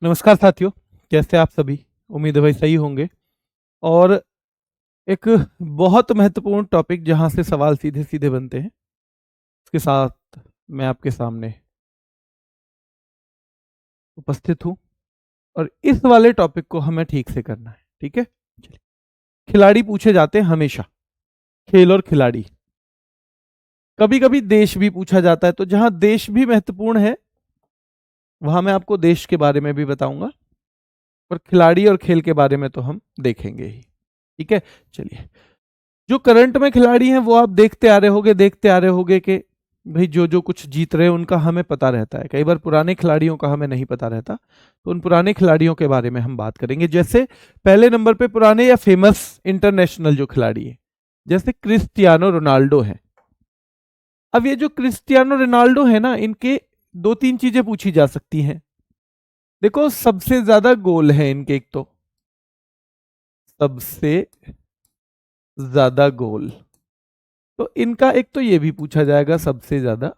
नमस्कार साथियों, कैसे आप सभी। उम्मीद है भाई सही होंगे। और एक बहुत महत्वपूर्ण टॉपिक जहां से सवाल सीधे सीधे बनते हैं, उसके साथ मैं आपके सामने उपस्थित हूं। और इस वाले टॉपिक को हमें ठीक से करना है। ठीक है, चलिए। खिलाड़ी पूछे जाते हैं हमेशा, खेल और खिलाड़ी। कभी कभी देश भी पूछा जाता है, तो जहां देश भी महत्वपूर्ण है वहां मैं आपको देश के बारे में भी बताऊंगा, और खिलाड़ी और खेल के बारे में तो हम देखेंगे ही। ठीक है, चलिए। जो करंट में खिलाड़ी हैं वो आप देखते आ रहे होगे कि भाई जो जो कुछ जीत रहे हैं उनका हमें पता रहता है। कई बार पुराने खिलाड़ियों का हमें नहीं पता रहता, तो उन पुराने खिलाड़ियों के बारे में हम बात करेंगे। जैसे पहले नंबर पे पुराने या फेमस इंटरनेशनल जो खिलाड़ी है, जैसे क्रिस्टियानो रोनाल्डो है। अब ये जो क्रिस्टियानो रोनाल्डो है ना, इनके दो तीन चीजें पूछी जा सकती हैं। देखो, सबसे ज्यादा गोल है इनके, एक तो सबसे ज्यादा गोल, तो इनका एक तो ये भी पूछा जाएगा, सबसे ज्यादा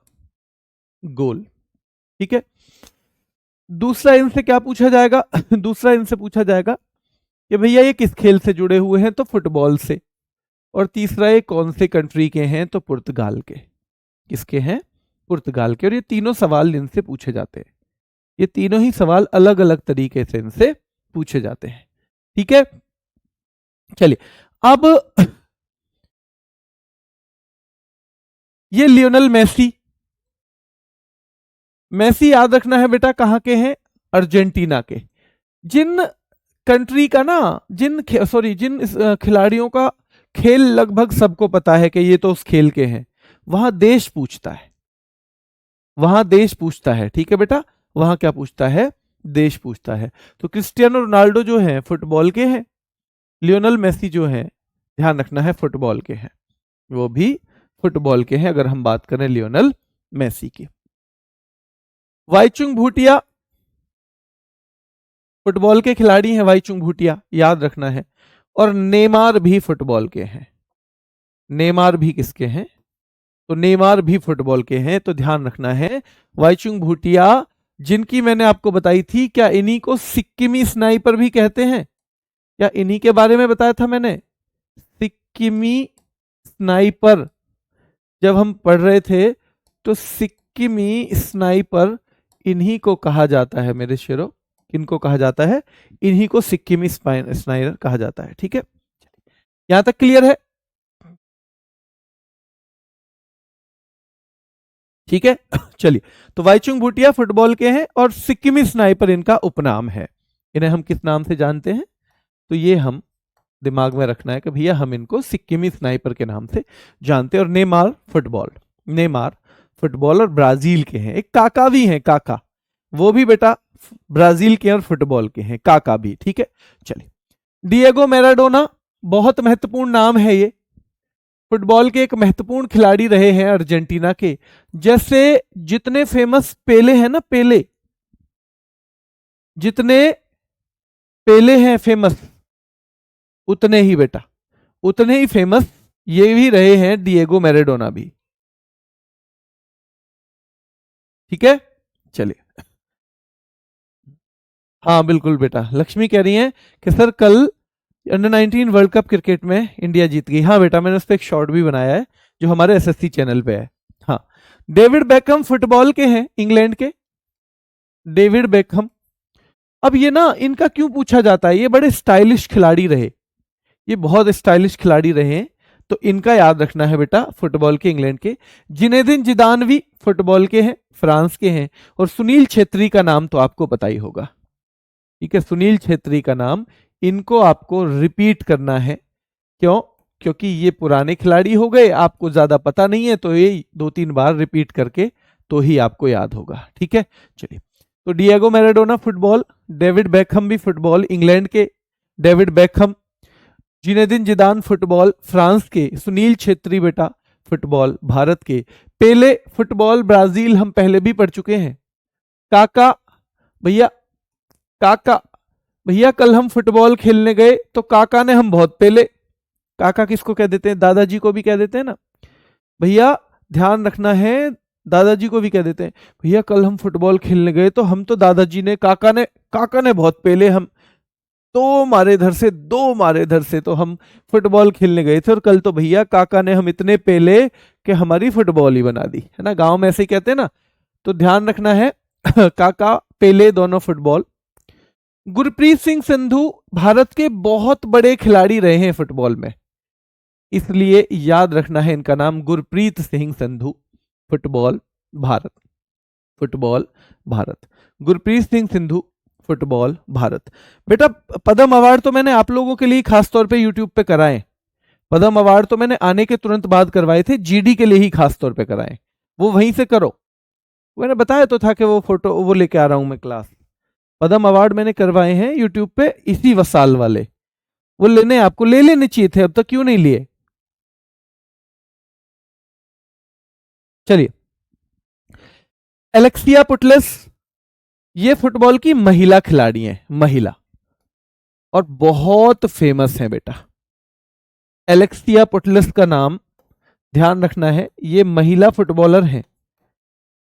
गोल। ठीक है, दूसरा इनसे क्या पूछा जाएगा दूसरा इनसे पूछा जाएगा कि भैया ये किस खेल से जुड़े हुए हैं, तो फुटबॉल से। और तीसरा, ये कौन से कंट्री के हैं, तो पुर्तगाल के। किसके हैं? पुर्तगाल के। और ये तीनों सवाल इनसे पूछे जाते हैं। ये तीनों ही सवाल अलग अलग तरीके से इनसे पूछे जाते हैं। ठीक है, चलिए। अब ये लियोनेल मेसी। मेसी याद रखना है बेटा, कहां के हैं? अर्जेंटीना के। जिन कंट्री का ना, जिन खिलाड़ियों का खेल लगभग सबको पता है कि ये तो उस खेल के हैं, वहां देश पूछता है। वहां देश पूछता है, ठीक है बेटा। वहां क्या पूछता है? देश पूछता है। तो क्रिस्टियानो रोनाल्डो जो है फुटबॉल के हैं, लियोनेल मेसी जो है, ध्यान रखना है, फुटबॉल के हैं। वो भी फुटबॉल के हैं अगर हम बात करें लियोनेल मेसी की। वाईचुंग भूटिया फुटबॉल के खिलाड़ी हैं, वाईचुंग भूटिया, याद रखना है। और नेमार भी फुटबॉल के हैं। नेमार भी किसके हैं? तो नेमार भी फुटबॉल के हैं, तो ध्यान रखना है। वाईचुंग भूटिया, जिनकी मैंने आपको बताई थी, क्या इन्हीं को सिक्किमी स्नाइपर भी कहते हैं? क्या इन्हीं के बारे में बताया था मैंने? सिक्किमी स्नाइपर जब हम पढ़ रहे थे, तो सिक्किमी स्नाइपर इन्हीं को कहा जाता है मेरे शेरों। किनको कहा जाता है? इन्हीं को सिक्किमी स्नाइपर कहा जाता है। ठीक है, यहां तक क्लियर है? ठीक है चलिए। तो वाईचुंग भूटिया फुटबॉल के हैं, और सिक्किमी स्नाइपर इनका उपनाम है। इन्हें हम किस नाम से जानते हैं? तो ये हम दिमाग में रखना है कि भैया हम इनको सिक्किमी स्नाइपर के नाम से जानते हैं। और नेमार फुटबॉल और ब्राजील के हैं। एक काका भी हैं, काका, वो भी बेटा ब्राजील के और फुटबॉल के हैं, काका भी। ठीक है, चलिए। डिएगो मैराडोना, बहुत महत्वपूर्ण नाम है ये। फुटबॉल के एक महत्वपूर्ण खिलाड़ी रहे हैं अर्जेंटीना के। जैसे जितने फेमस पेले हैं ना, पेले, जितने पेले हैं फेमस, उतने ही बेटा, उतने ही फेमस ये भी रहे हैं डिएगो मैराडोना भी। ठीक है, चलिए। हाँ बिल्कुल बेटा, लक्ष्मी कह रही हैं कि सर कल अंडर 19 वर्ल्ड कप क्रिकेट में इंडिया जीत गई। हाँ बेटा, मैंने उस पर एक शॉर्ट भी बनाया है जो हमारे एसएससी चैनल पे है। हाँ, डेविड बेकहम फुटबॉल के हैं, इंग्लैंड के। David Beckham. अब ये ना, इनका क्यों पूछा जाता है? ये बड़े स्टाइलिश खिलाड़ी रहे, ये बहुत स्टाइलिश खिलाड़ी रहे हैं, तो इनका याद रखना है बेटा, फुटबॉल के, इंग्लैंड के। जिनेदिन जिदान भी फुटबॉल के हैं, फ्रांस के हैं। और सुनील छेत्री का नाम तो आपको पता ही होगा। ठीक है, सुनील छेत्री का नाम इनको आपको रिपीट करना है। क्यों? क्योंकि ये पुराने खिलाड़ी हो गए, आपको ज्यादा पता नहीं है, तो ये 2-3 बार रिपीट करके तो ही आपको याद होगा। ठीक है, चलिए। तो Diego Maradona football, David Beckham भी फुटबॉल, इंग्लैंड के David Beckham. Zinedine Zidane football, France के। सुनील छेत्री बेटा फुटबॉल, भारत के। पेले फुटबॉल, ब्राजील, हम पहले भी पढ़ चुके हैं। काका भैया, काका भैया, कल हम फुटबॉल खेलने गए तो काका ने हम बहुत पेले। काका किसको कह देते हैं? दादाजी को भी कह देते हैं ना भैया। ध्यान रखना है, दादाजी को भी कह देते हैं, भैया कल हम फुटबॉल खेलने गए तो हम तो दादाजी ने काका ने बहुत पहले हम दो मारे इधर से दो मारे इधर से, तो हम फुटबॉल खेलने गए थे और कल तो भैया काका ने हम इतने पहले कि हमारी फुटबॉल ही बना दी, है ना, गांव में ऐसे ही कहते हैं ना, तो ध्यान रखना है काका पेले दोनों फुटबॉल। गुरप्रीत सिंह संधू भारत के बहुत बड़े खिलाड़ी रहे हैं फुटबॉल में, इसलिए याद रखना है इनका नाम Gurpreet Singh Sandhu. Football Bharat, football Bharat, Gurpreet Singh Sandhu football Bharat. बेटा पद्म अवार्ड तो मैंने आप लोगों के लिए खास तौर पे यूट्यूब पे कराए, पद्म अवार्ड तो मैंने आने के तुरंत बाद करवाए थे, जीडी के लिए ही खास तौर पे कराए, वो वहीं से करो। मैंने बताया तो था कि वो फोटो वो लेके आ रहा हूं मैं क्लास, पद्म अवार्ड मैंने करवाए हैं यूट्यूब पे इसी साल वाले, वो लेने आपको ले लेने चाहिए थे, अब तक क्यों नहीं लिए। चलिए, एलेक्सिया पुटलेस, ये फुटबॉल की महिला खिलाड़ी हैं, महिला, और बहुत फेमस हैं बेटा। एलेक्सिया पुटलेस का नाम ध्यान रखना है, ये महिला फुटबॉलर हैं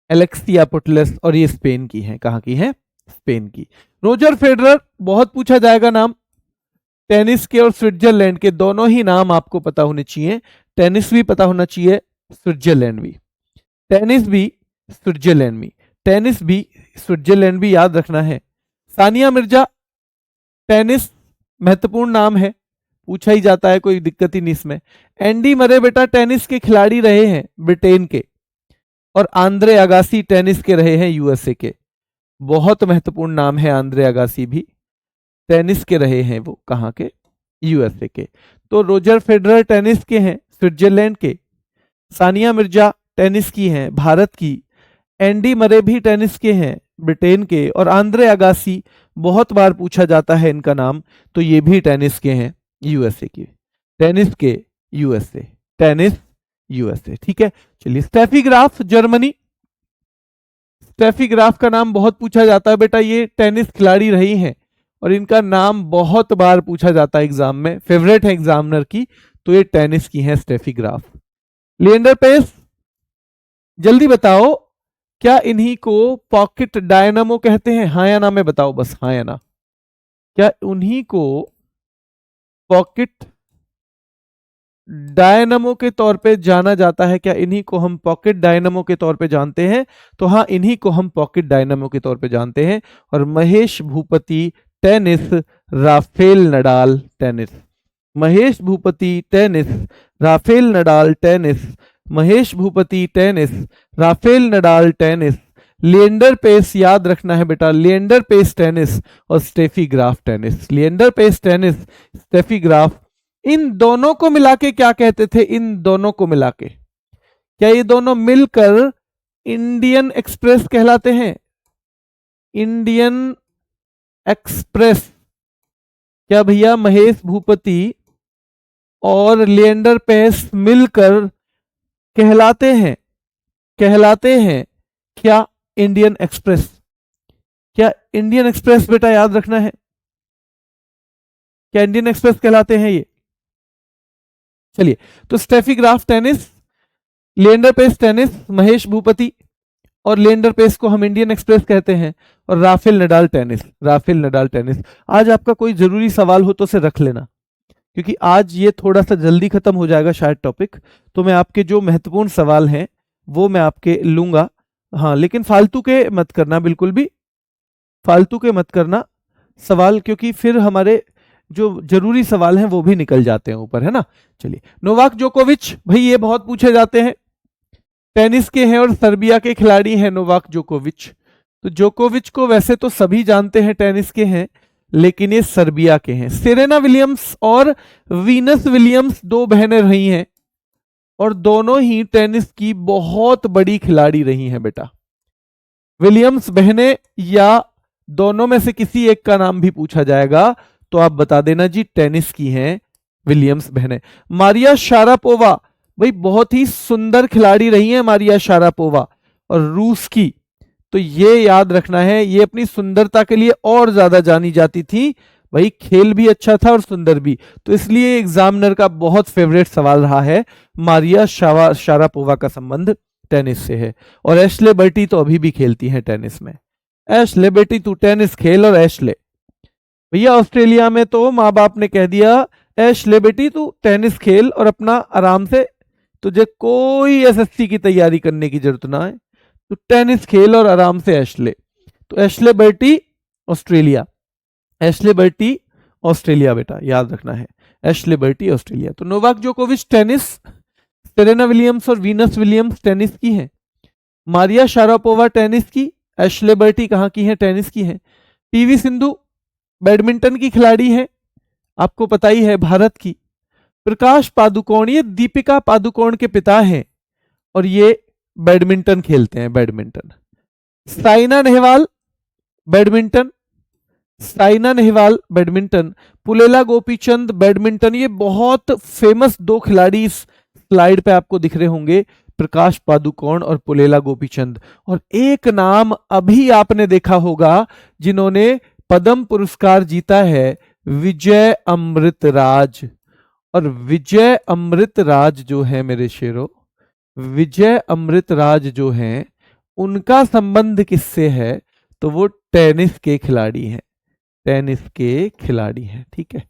एलेक्सिया पुटलेस, और ये स्पेन की हैं। कहां की हैं? स्पेन की। रोजर फेडरर बहुत पूछा जाएगा नाम, टेनिस के और स्विट्जरलैंड के दोनों ही नाम आपको पता होने चाहिए, टेनिस भी पता होना चाहिए, स्विट्जरलैंड भी, टेनिस भी स्विट्जरलैंड भी, टेनिस भी स्विट्जरलैंड भी याद रखना है। सानिया मिर्जा, टेनिस महत्वपूर्ण नाम है, पूछा ही जाता है, कोई दिक्कत ही नहीं इसमें। एंडी मरे बेटा टेनिस के खिलाड़ी रहे हैं ब्रिटेन के, और आंद्रे अगासी टेनिस के रहे हैं यूएसए के, बहुत महत्वपूर्ण नाम है आंद्रे अगासी भी, टेनिस के रहे हैं वो कहां के? यूएसए के। तो रोजर फेडरर टेनिस के हैं स्विट्जरलैंड के, सानिया मिर्जा टेनिस की हैं भारत की, एंडी मरे भी टेनिस के हैं ब्रिटेन के, और आंद्रे अगासी बहुत बार पूछा जाता है इनका नाम, तो ये भी टेनिस के हैं यूएसए के, टेनिस के यूएसए, टेनिस यूएसए। ठीक है, चलिए Steffi Graf Germany, Steffi Graf का नाम बहुत पूछा जाता है बेटा, ये टेनिस खिलाड़ी रही हैं और इनका नाम बहुत बार पूछा जाता है एग्जाम में, फेवरेट है एग्जामिनर की, तो ये टेनिस की हैं स्टेफी ग्राफ। लिएंडर पेस, जल्दी बताओ क्या इन्हीं को पॉकेट डायनामो कहते हैं? हाँ या ना में बताओ, बस हाँ या ना, क्या उन्हीं को पॉकेट डायनामो के तौर पे जाना जाता है? क्या इन्हीं को हम पॉकेट डायनामो के तौर पे जानते हैं? तो हाँ, इन्हीं को हम पॉकेट डायनामो के तौर पे जानते हैं। और Mahesh Bhupathi tennis, Rafael Nadal tennis, Mahesh Bhupathi tennis, Rafael Nadal tennis, Mahesh Bhupathi tennis, Rafael Nadal tennis, Leander Paes याद रखना है बेटा, लिएंडर पेस टेनिस और Steffi Graf tennis, Leander Paes tennis, Steffi Graf. इन दोनों को मिला के क्या कहते थे? इन दोनों को मिला के, क्या ये दोनों मिलकर इंडियन एक्सप्रेस कहलाते हैं? Indian express. क्या भैया महेश भूपति और लिएंडर पेस मिलकर कहलाते हैं, कहलाते हैं क्या इंडियन एक्सप्रेस? क्या इंडियन एक्सप्रेस बेटा याद रखना है, क्या इंडियन एक्सप्रेस कहलाते हैं ये? चलिए, तो Steffi Graf tennis, Leander Paes tennis, Mahesh Bhupathi और लिएंडर पेस को हम इंडियन एक्सप्रेस कहते हैं, और Rafale Nadal tennis, Rafael Nadal tennis. आज आपका कोई जरूरी सवाल हो तो उसे रख लेना, क्योंकि आज ये थोड़ा सा जल्दी खत्म हो जाएगा शायद टॉपिक, तो मैं आपके जो महत्वपूर्ण सवाल हैं वो मैं आपके लूंगा। हाँ, लेकिन फालतू के मत करना, बिल्कुल भी फालतू के मत करना सवाल, क्योंकि फिर हमारे जो जरूरी सवाल हैं वो भी निकल जाते हैं ऊपर, है ना। चलिए, नोवाक जोकोविच, भाई ये बहुत पूछे जाते हैं, टेनिस के हैं और सर्बिया के खिलाड़ी हैं नोवाक जोकोविच। तो जोकोविच को वैसे तो सभी जानते हैं टेनिस के हैं, लेकिन ये सर्बिया के हैं। सेरेना विलियम्स और वीनस विलियम्स दो बहनें रही हैं, और दोनों ही टेनिस की बहुत बड़ी खिलाड़ी रही हैं बेटा। विलियम्स बहनें या दोनों में से किसी एक का नाम भी पूछा जाएगा तो आप बता देना जी, टेनिस की हैं विलियम्स बहनें। मारिया शारापोवा, भाई बहुत ही सुंदर खिलाड़ी रही हैं मारिया शारापोवा, और रूस की, तो ये याद रखना है, ये अपनी सुंदरता के लिए और ज्यादा जानी जाती थी, भाई खेल भी अच्छा था और सुंदर भी, तो इसलिए एग्जामिनर का बहुत फेवरेट सवाल रहा है मारिया शारापोवा का संबंध टेनिस से है। और एशले बर्टी तो अभी भी खेलती हैं टेनिस में। एशले बेटी तू टेनिस खेल, और एशले भैया ऑस्ट्रेलिया में तो माँ बाप ने कह दिया एशले बेटी तू टेनिस खेल और अपना आराम से, तुझे कोई एसएससी की तैयारी करने की जरूरत ना है, तू टेनिस खेल और आराम से एशले। तो Ashleigh Barty Australia, Ashleigh Barty Australia बेटा याद रखना है, एशले बर्टी ऑस्ट्रेलिया। तो नोवाक जोकोविच टेनिस, सेरेना विलियम्स और वीनस विलियम्स टेनिस की हैं। मारिया शारापोवा टेनिस की, एशले बर्टी कहाँ की हैं? टेनिस की हैं। पीवी सिंधु बैडमिंटन की खिलाड़ी है, आपको पता ही है, भारत की। प्रकाश पादुकोण ये दीपिका पादुकोण के पिता हैं और ये बैडमिंटन खेलते हैं, badminton. Saina Nehwal badminton, Saina Nehwal badminton. Pullela Gopichand badminton. ये बहुत फेमस दो खिलाड़ी इस स्लाइड पे आपको दिख रहे होंगे, प्रकाश पादुकोण और पुलेला गोपीचंद। और एक नाम अभी आपने देखा होगा जिन्होंने पद्म पुरस्कार जीता है, विजय अमृतराज। और विजय अमृतराज जो है मेरे शेरों, विजय अमृतराज जो हैं उनका संबंध किससे है? तो वो टेनिस के खिलाड़ी हैं, टेनिस के खिलाड़ी हैं, ठीक है,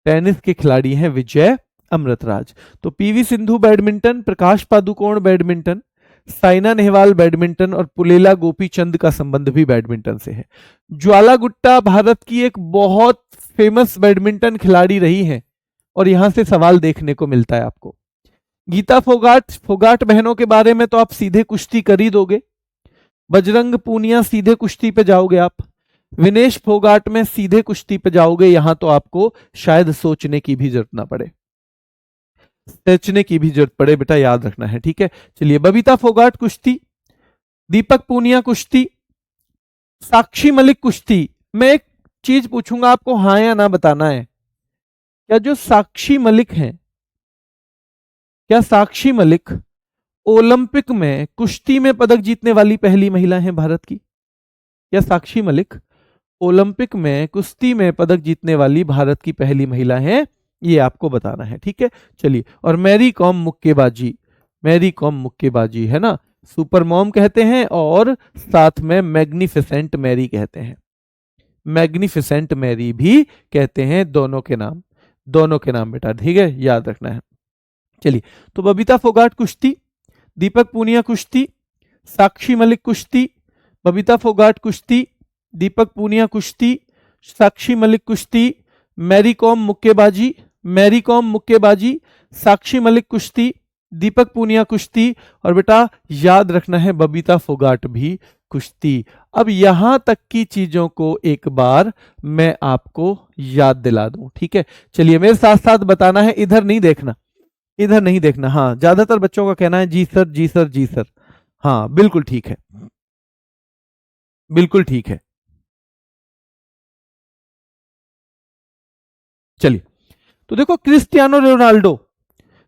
टेनिस के खिलाड़ी हैं विजय अमृतराज। तो PV Sindhu badminton, Prakash Padukone badminton, Saina Nehwal badminton और पुलेला गोपीचंद का संबंध भी बैडमिंटन से है। ज्वाला गुट्टा भारत की एक बहुत फेमस बैडमिंटन खिलाड़ी रही हैं और यहां से सवाल देखने को मिलता है आपको। गीता फोगाट, फोगाट बहनों के बारे में तो आप सीधे कुश्ती कर ही दोगे। बजरंग पूनिया सीधे कुश्ती पे जाओगे आप। विनेश फोगाट में सीधे कुश्ती पे जाओगे, यहां तो आपको शायद सोचने की भी जरूरत ना पड़े, सोचने की भी जरूरत पड़े बेटा, याद रखना है, ठीक है। चलिए, बबीता फोगाट कुश्ती, दीपक पूनिया कुश्ती, साक्षी मलिक कुश्ती। मैं एक चीज पूछूंगा आपको, हाँ या ना बताना है। क्या जो साक्षी मलिक हैं, क्या साक्षी मलिक ओलंपिक में कुश्ती में पदक जीतने वाली पहली महिला हैं भारत की? क्या साक्षी मलिक ओलंपिक में कुश्ती में पदक जीतने वाली भारत की पहली महिला हैं? ये आपको बताना है, ठीक है। चलिए, और मैरी कॉम मुक्केबाजी, मैरी कॉम मुक्केबाजी है ना, सुपर मॉम कहते हैं और साथ में मैग्निफिसेंट मैरी कहते हैं, मैग्निफिसेंट मैरी भी कहते हैं, दोनों के नाम, दोनों के नाम बेटा, ठीक है, याद रखना है। चलिए, तो बबीता फोगाट कुश्ती, दीपक पूनिया कुश्ती, साक्षी मलिक कुश्ती, बबीता फोगाट कुश्ती, दीपक पूनिया कुश्ती, साक्षी मलिक कुश्ती, मैरी कॉम मुक्केबाजी, मैरी कॉम मुक्केबाजी, साक्षी मलिक कुश्ती, दीपक पूनिया कुश्ती, और बेटा याद रखना है बबीता फोगाट भी कुश्ती। अब यहां तक की चीजों को एक बार मैं आपको याद दिला दूं, ठीक है। चलिए, मेरे साथ साथ बताना है, इधर नहीं देखना, इधर नहीं देखना। हाँ, ज्यादातर बच्चों का कहना है जी सर, जी सर, जी सर। हाँ, बिल्कुल ठीक है, बिल्कुल ठीक है। चलिए, तो देखो, क्रिस्टियानो रोनाल्डो,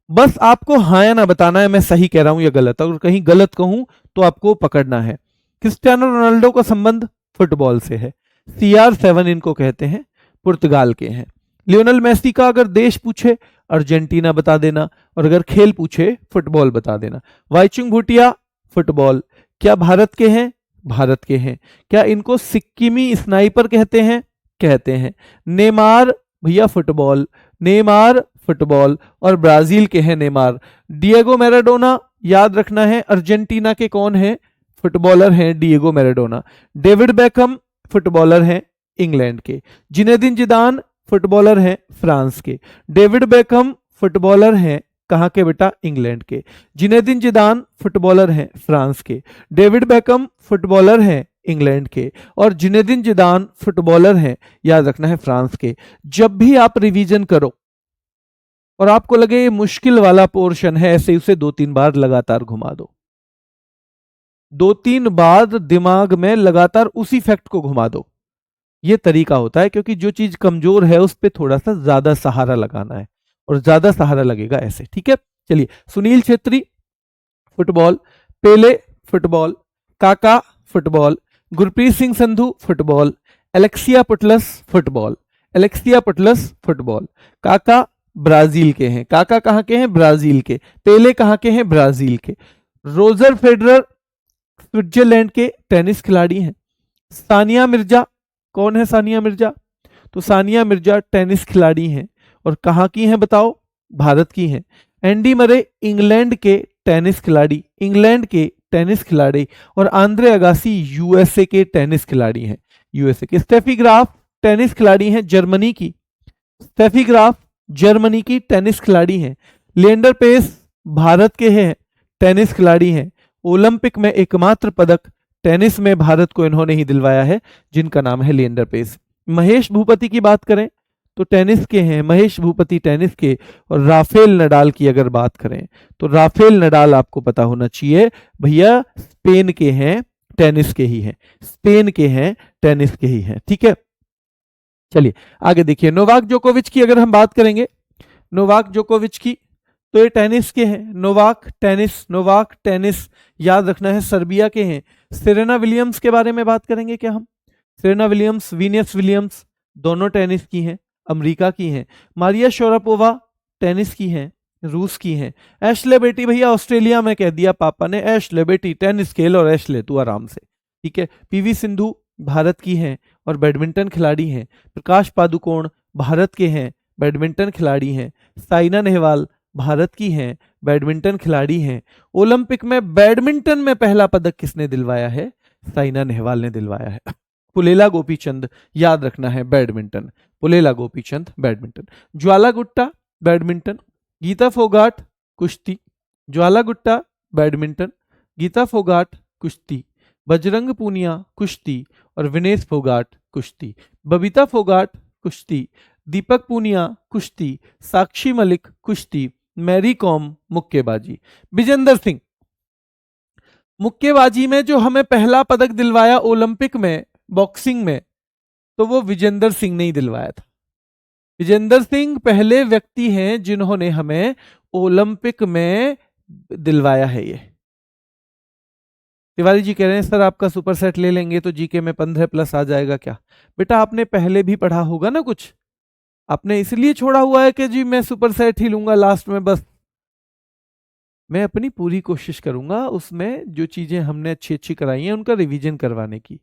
बस आपको हाँ या ना बताना है मैं सही कह रहा हूं या गलत। अगर कहीं गलत कहूं तो आपको पकड़ना है। क्रिस्टियानो रोनाल्डो का संबंध फुटबॉल से है, CR7 इनको कहते हैं, पुर्तगाल के हैं। लियोनेल मेसी का अगर देश पूछे अर्जेंटीना बता देना, और अगर खेल पूछे फुटबॉल बता देना। वाईचुंग भूटिया फुटबॉल, क्या भारत के हैं? भारत के हैं। क्या इनको सिक्किमी स्नाइपर कहते हैं? कहते हैं। नेमार भैया फुटबॉल, नेमार फुटबॉल, और ब्राजील के हैं नेमार। डिएगो मैराडोना याद रखना है, अर्जेंटीना के कौन है? फुटबॉलर हैं Diego Maradona. David Beckham footballer हैं इंग्लैंड के। जिनेदिन जिदान फुटबॉलर हैं फ्रांस के। डेविड बेकहम फुटबॉलर हैं कहाँ के बेटा? इंग्लैंड के। जिनेदिन जिदान फुटबॉलर हैं फ्रांस के। डेविड बेकहम फुटबॉलर हैं इंग्लैंड के, और जिनेदिन जिदान फुटबॉलर हैं, याद रखना है, फ्रांस के। जब भी आप रिवीजन करो और आपको लगे ये मुश्किल वाला पोर्शन है, ऐसे उसे 2-3 बार लगातार घुमा दो, 2-3 बार दिमाग में लगातार उसी फैक्ट को घुमा दो। ये तरीका होता है, क्योंकि जो चीज कमजोर है उस पर थोड़ा सा ज्यादा सहारा लगाना है, और ज्यादा सहारा लगेगा ऐसे, ठीक है। चलिए, Sunil Chhetri football, Pele football, Kaka football, Gurpreet Singh Sandhu football, Alexia Putellas football, Alexia Putellas football. Kaka Brazil के हैं, काका कहाँ के हैं? ब्राजील के। पेले कहाँ के हैं? ब्राजील के। रोजर फेडरर स्विट्जरलैंड के टेनिस खिलाड़ी हैं। सानिया मिर्जा, कौन है सानिया मिर्जा? तो सानिया मिर्जा टेनिस खिलाड़ी हैं और कहाँ की हैं बताओ? भारत की हैं। एंडी मरे इंग्लैंड के टेनिस खिलाड़ी, इंग्लैंड के टेनिस खिलाड़ी। और आंद्रे अगासी यूएसए के टेनिस खिलाड़ी हैं, यूएसए के। स्टेफी ग्राफ टेनिस खिलाड़ी हैं जर्मनी की, स्टेफी ग्राफ जर्मनी की टेनिस खिलाड़ी हैं। लिएंडर पेस भारत के हैं, टेनिस खिलाड़ी हैं। ओलंपिक में एकमात्र पदक टेनिस में भारत को इन्होंने ही दिलवाया है, जिनका नाम है लिएंडर पेस। महेश भूपति की बात करें तो टेनिस के हैं, महेश भूपति टेनिस के। और राफेल नडाल की अगर बात करें तो राफेल नडाल आपको पता होना चाहिए भैया, स्पेन के हैं, टेनिस के ही हैं, स्पेन के हैं, टेनिस के ही हैं। ठीक है, चलिए आगे देखिए। नोवाक जोकोविच की अगर हम बात करेंगे, नोवाक जोकोविच की, तो ये टेनिस के हैं। नोवाक टेनिस याद रखना है, सर्बिया के हैं। सेरेना विलियम्स के बारे में बात करेंगे क्या हम? सेरेना विलियम्स, वीनियस विलियम्स, दोनों टेनिस की हैं, अमेरिका की हैं। मारिया शरापोवा टेनिस की हैं, रूस की हैं। एशले बेटी भैया ऑस्ट्रेलिया में, कह दिया पापा ने, एशले बेटी टेनिस खेल और एशले तू आराम से। ठीक है, पीवी सिंधु भारत की हैं और बैडमिंटन खिलाड़ी हैं। प्रकाश पादुकोण भारत के हैं, बैडमिंटन खिलाड़ी हैं। साइना नेहवाल भारत की हैं, बैडमिंटन खिलाड़ी हैं। ओलंपिक में बैडमिंटन में पहला पदक किसने दिलवाया है? साइना नेहवाल ने दिलवाया है। पुलेला गोपीचंद याद रखना है, बैडमिंटन, पुलेला गोपीचंद बैडमिंटन। ज्वाला गुट्टा बैडमिंटन, गीता फोगाट कुश्ती, ज्वाला गुट्टा बैडमिंटन, गीता फोगाट कुश्ती, बजरंग पूनिया कुश्ती और विनेश फोगाट कुश्ती। बबीता फोगाट कुश्ती, दीपक पूनिया कुश्ती, साक्षी मलिक कुश्ती, मैरी कॉम मुक्केबाजी। विजेंदर सिंह, मुक्केबाजी में जो हमें पहला पदक दिलवाया ओलंपिक में बॉक्सिंग में, तो वो विजेंदर सिंह ने ही दिलवाया था। विजेंदर सिंह पहले व्यक्ति हैं जिन्होंने हमें ओलंपिक में दिलवाया है ये। तिवारी जी कह रहे हैं सर आपका सुपर सेट ले लेंगे तो जीके में 15+ आ जाएगा क्या? बेटा आपने पहले भी पढ़ा होगा ना कुछ, आपने इसलिए छोड़ा हुआ है कि जी मैं सुपर सेट ही लूंगा लास्ट में बस। मैं अपनी पूरी कोशिश करूंगा उसमें जो चीजें हमने अच्छी अच्छी कराई हैं उनका रिवीजन करवाने की,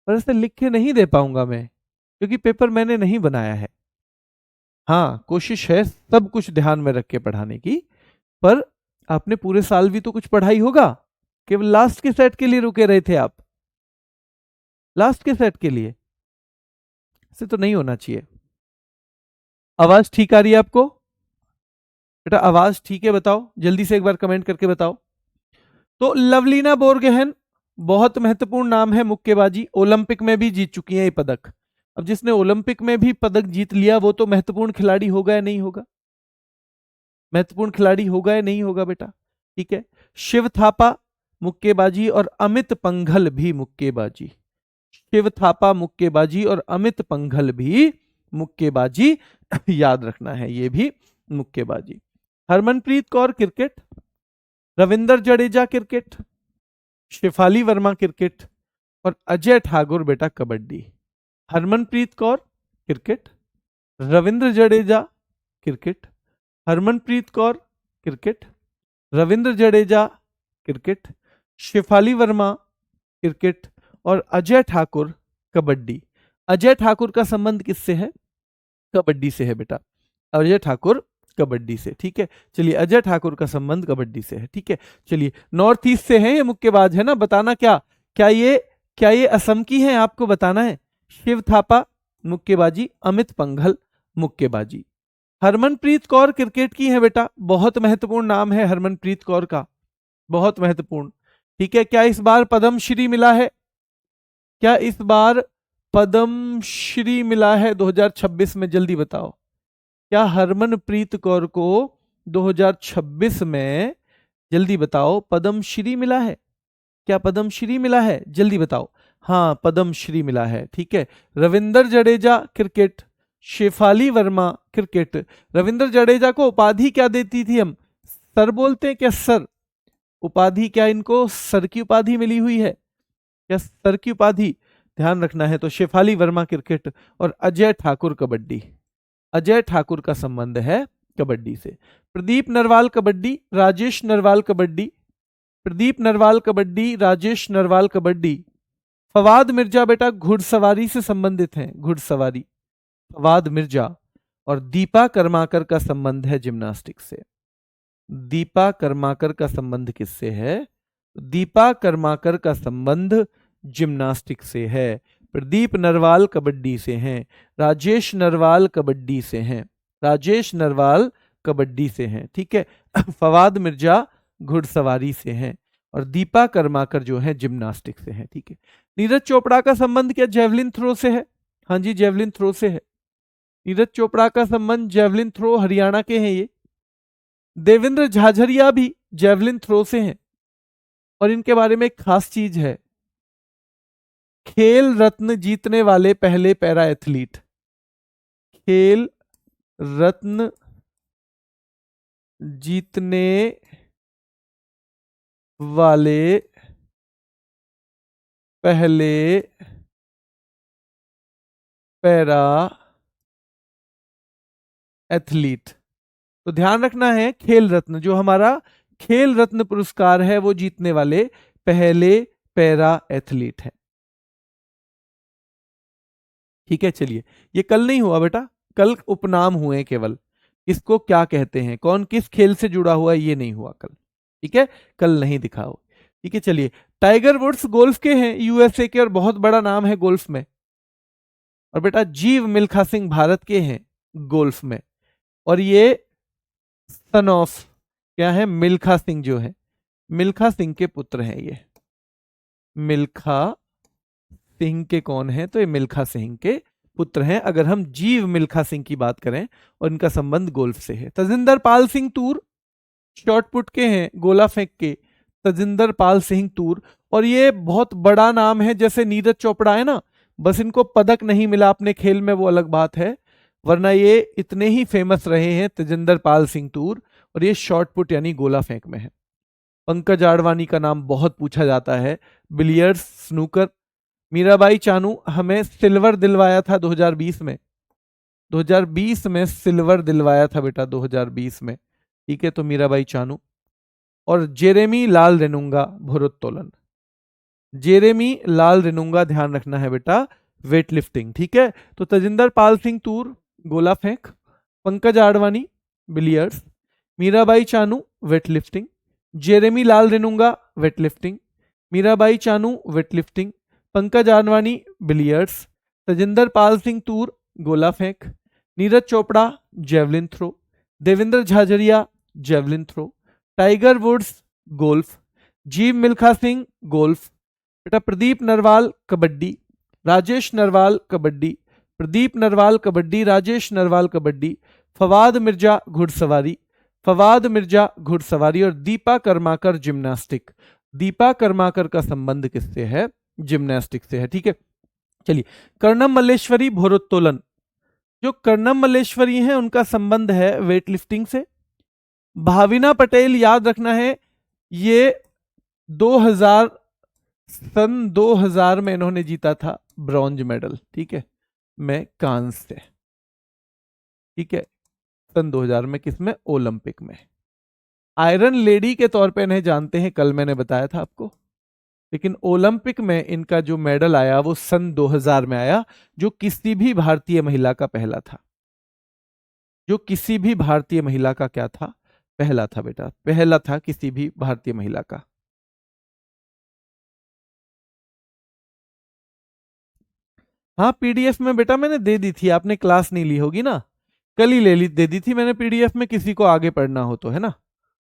पर ऐसे लिख के नहीं दे पाऊंगा मैं, क्योंकि पेपर मैंने नहीं बनाया है। हाँ कोशिश है सब कुछ ध्यान में रख के पढ़ाने की, पर आपने पूरे साल भी तो कुछ पढ़ाई होगा, केवल लास्ट के सेट के लिए रुके रहे थे आप, लास्ट के सेट के लिए, ऐसे तो नहीं होना चाहिए। आवाज ठीक आ रही है आपको? बेटा आवाज ठीक है बताओ, जल्दी से एक बार कमेंट करके बताओ। तो लवलीना बोरगोहेन बहुत महत्वपूर्ण नाम है, मुक्केबाजी, ओलंपिक में भी जीत चुकी है ये पदक। अब जिसने ओलंपिक में भी पदक जीत लिया वो तो महत्वपूर्ण खिलाड़ी होगा या नहीं होगा? महत्वपूर्ण खिलाड़ी होगा या नहीं होगा बेटा? ठीक है, शिव थापा मुक्केबाजी और अमित पंघल भी मुक्केबाजी, शिव थापा मुक्केबाजी और अमित पंघल भी मुक्केबाजी याद रखना है, ये भी मुक्केबाजी। Harmanpreet Kaur cricket, Ravinder Jadeja cricket, Shafali Verma cricket और अजय ठाकुर बेटा kabaddi. Harmanpreet Kaur cricket, Ravindra Jadeja cricket, Harmanpreet Kaur cricket, Ravindra Jadeja cricket, Shafali Verma cricket और अजय ठाकुर कबड्डी। अजय ठाकुर का संबंध किससे है? कबड्डी से है बेटा, अजय ठाकुर कबड्डी से। ठीक है, चलिए अजय ठाकुर का संबंध कबड्डी से है। ठीक है, चलिए नॉर्थ ईस्ट से हैं ये मुक्केबाज, है ना? बताना क्या ये असम की हैं, आपको बताना है। शिव थापा मुक्केबाजी, अमित पंघल मुक्केबाजी। हरमनप्रीत कौर क्रिकेट की है बेटा, बहुत महत्वपूर्ण नाम है हरमनप्रीत कौर का, बहुत महत्वपूर्ण। ठीक है, क्या इस बार पद्मश्री मिला है? क्या इस बार पद्मश्री मिला है 2026 में? जल्दी बताओ, क्या हरमनप्रीत कौर को 2026 में, जल्दी बताओ, पद्मश्री मिला है? क्या पद्मश्री मिला है? जल्दी बताओ। हाँ पद्मश्री मिला है। ठीक है, रविंदर जडेजा क्रिकेट, शेफाली वर्मा क्रिकेट। रविंदर जडेजा को उपाधि क्या देती थी हम? सर बोलते हैं क्या? सर उपाधि, क्या इनको सर की उपाधि मिली हुई है? क्या सर की उपाधि? ध्यान रखना है। तो शेफाली वर्मा क्रिकेट और अजय ठाकुर कबड्डी, अजय ठाकुर का संबंध है कबड्डी से। प्रदीप नरवाल कबड्डी, राजेश नरवाल कबड्डी, प्रदीप नरवाल कबड्डी, राजेश नरवाल कबड्डी। फवाद मिर्जा बेटा घुड़सवारी से संबंधित हैं, घुड़सवारी, फवाद मिर्जा। और दीपा कर्माकर का संबंध है जिम्नास्टिक से। दीपा कर्माकर का संबंध किससे है? दीपा कर्माकर का संबंध जिम्नास्टिक से है। प्रदीप नरवाल कबड्डी से हैं, राजेश नरवाल कबड्डी से हैं, राजेश नरवाल कबड्डी से हैं, ठीक है। फवाद मिर्जा घुड़सवारी से हैं और दीपा कर्माकर जो है जिम्नास्टिक से हैं, ठीक है। नीरज चोपड़ा का संबंध क्या जेवलिन थ्रो से है? हाँ जी, जेवलिन थ्रो से है। नीरज चोपड़ा का संबंध जेवलिन थ्रो, हरियाणा के हैं ये। देवेंद्र झाझरिया भी जेवलिन थ्रो से हैं और इनके बारे में एक खास चीज है, खेल रत्न जीतने वाले पहले पैरा एथलीट, खेल रत्न जीतने वाले पहले पैरा एथलीट। तो ध्यान रखना है, खेल रत्न, जो हमारा खेल रत्न पुरस्कार है वो जीतने वाले पहले पैरा एथलीट है, ठीक है। चलिए, ये कल नहीं हुआ बेटा, कल उपनाम हुए केवल, इसको क्या कहते हैं, कौन किस खेल से जुड़ा हुआ है, ये नहीं हुआ कल, ठीक है, कल नहीं दिखा हो, ठीक है। चलिए, टाइगर वुड्स गोल्फ के हैं, यूएसए के, और बहुत बड़ा नाम है गोल्फ में। और बेटा जीव मिल्खा सिंह भारत के हैं गोल्फ में, और ये सन ऑफ क्या है, मिल्खा सिंह जो है, मिल्खा सिंह के पुत्र हैं ये। मिल्खा सिंह के कौन है? तो ये मिल्खा सिंह के पुत्र हैं, अगर हम जीव मिल्खा सिंह की बात करें, और इनका संबंध गोल्फ से है। तजिंदर पाल सिंह तूर शॉटपुट के हैं, गोला फेंक के, तजिंदर पाल सिंह तूर। और ये बहुत बड़ा नाम है, जैसे नीरज चोपड़ा है ना, बस इनको पदक नहीं मिला अपने खेल में, वो अलग बात है, वरना ये इतने ही फेमस रहे हैं तजिंदर पाल सिंह तूर, और ये शॉटपुट यानी गोला फेंक में है। पंकज आडवाणी का नाम बहुत पूछा जाता है, बिलियर्ड्स, स्नूकर। मीराबाई चानू हमें सिल्वर दिलवाया था 2020 में, 2020 में सिल्वर दिलवाया था बेटा 2020 में, ठीक है। तो मीराबाई चानू। और जेरेमी लाल रेनुंगा भोरोत्तोलन, जेरेमी लाल रेनुंगा, ध्यान रखना है बेटा, वेट लिफ्टिंग, ठीक है। तो तजिंदर पाल सिंह तूर गोला फेंक, Pankaj Advani billiards, Mirabai Chanu weight lifting, Jeremy Lalrinnunga weight lifting, Mirabai Chanu weight lifting, Pankaj Advani billiards, Tajinder Pal Singh Toor गोला फेंक, Neeraj Chopra javelin throw, Devendra Jhajharia javelin throw, Tiger Woods golf, Jeev Milkha Singh golf, बेटा प्रदीप नरवाल कबड्डी, राजेश नरवाल कबड्डी, प्रदीप नरवाल कबड्डी, राजेश नरवाल कबड्डी, फवाद मिर्जा घुड़सवारी, फवाद मिर्जा घुड़सवारी, और दीपा कर्माकर जिम्नास्टिक। दीपा कर्माकर का संबंध किससे है? जिम्नास्टिक से है, ठीक है। चलिए, कर्णम मल्लेश्वरी भोरोत्तोलन, जो कर्णम मल्लेश्वरी हैं उनका संबंध है वेट लिफ्टिंग से। भाविना पटेल, याद रखना है, ये 2000 में इन्होंने जीता था ब्रॉन्ज मेडल, ठीक है, में कांस्य, ठीक है, सन 2000 में, किसमें? ओलंपिक में। आयरन लेडी के तौर पे इन्हें जानते हैं, कल मैंने बताया था आपको, लेकिन ओलंपिक में इनका जो मेडल आया वो सन 2000 में आया, जो किसी भी भारतीय महिला का पहला था, जो किसी भी भारतीय महिला का क्या था? पहला था बेटा, पहला था किसी भी भारतीय महिला का। हाँ, पीडीएफ में बेटा मैंने दे दी थी, आपने क्लास नहीं ली होगी ना, कल ही दे दी थी मैंने पीडीएफ में, किसी को आगे पढ़ना हो तो, है ना,